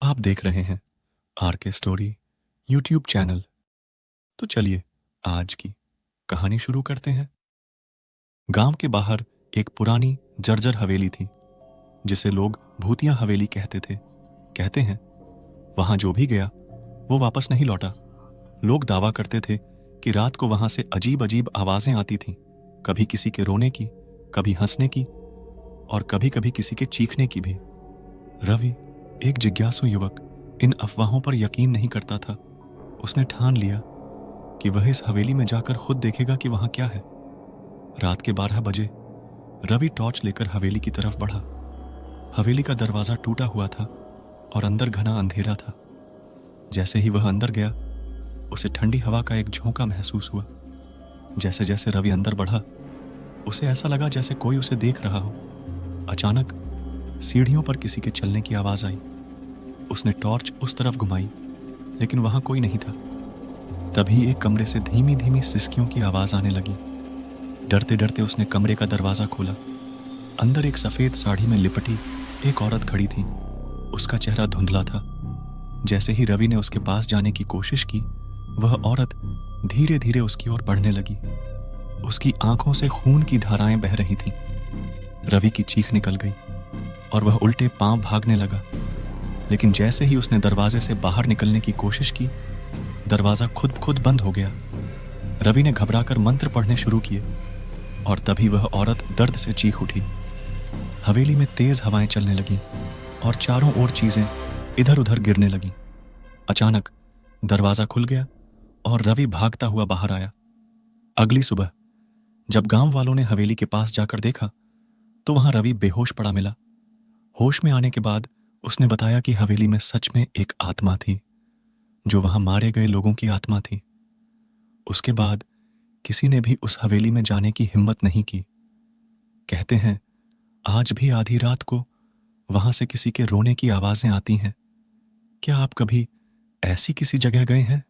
आप देख रहे हैं आर के स्टोरी यूट्यूब चैनल। तो चलिए आज की कहानी शुरू करते हैं। गांव के बाहर एक पुरानी जर्जर हवेली थी जिसे लोग भूतिया हवेली कहते थे। कहते हैं वहां जो भी गया वो वापस नहीं लौटा। लोग दावा करते थे कि रात को वहां से अजीब अजीब आवाजें आती थीं, कभी किसी के रोने की, कभी हंसने की और कभी कभी किसी के चीखने की भी। रवि, एक जिज्ञासु युवक, इन अफवाहों पर यकीन नहीं करता था। उसने ठान लिया कि वह इस हवेली में जाकर खुद देखेगा कि वहां क्या है। रात के 12 बजे रवि टॉर्च लेकर हवेली की तरफ बढ़ा। हवेली का दरवाजा टूटा हुआ था और अंदर घना अंधेरा था। जैसे ही वह अंदर गया उसे ठंडी हवा का एक झोंका महसूस हुआ। जैसे जैसे रवि अंदर बढ़ा उसे ऐसा लगा जैसे कोई उसे देख रहा हो। अचानक सीढ़ियों पर किसी के चलने की आवाज आई। उसने टॉर्च उस तरफ घुमाई लेकिन वहां कोई नहीं था। तभी एक कमरे से धीमी धीमी सिसकियों की आवाज आने लगी। डरते डरते उसने कमरे का दरवाजा खोला। अंदर एक सफेद साड़ी में लिपटी एक औरत खड़ी थी। उसका चेहरा धुंधला था। जैसे ही रवि ने उसके पास जाने की कोशिश की, वह औरत धीरे धीरे उसकी ओर बढ़ने लगी। उसकी आंखों से खून की धाराएं बह रही थीं। रवि की चीख निकल गई और वह उल्टे पांव भागने लगा। लेकिन जैसे ही उसने दरवाजे से बाहर निकलने की कोशिश की, दरवाजा खुद खुद बंद हो गया। रवि ने घबराकर मंत्र पढ़ने शुरू किए और तभी वह औरत दर्द से चीख उठी। हवेली में तेज हवाएं चलने लगीं और चारों ओर चीजें इधर उधर गिरने लगीं। अचानक दरवाजा खुल गया और रवि भागता हुआ बाहर आया। अगली सुबह जब गांव वालों ने हवेली के पास जाकर देखा तो वहां रवि बेहोश पड़ा मिला। होश में आने के बाद उसने बताया कि हवेली में सच में एक आत्मा थी, जो वहां मारे गए लोगों की आत्मा थी। उसके बाद किसी ने भी उस हवेली में जाने की हिम्मत नहीं की। कहते हैं आज भी आधी रात को वहां से किसी के रोने की आवाजें आती हैं। क्या आप कभी ऐसी किसी जगह गए हैं?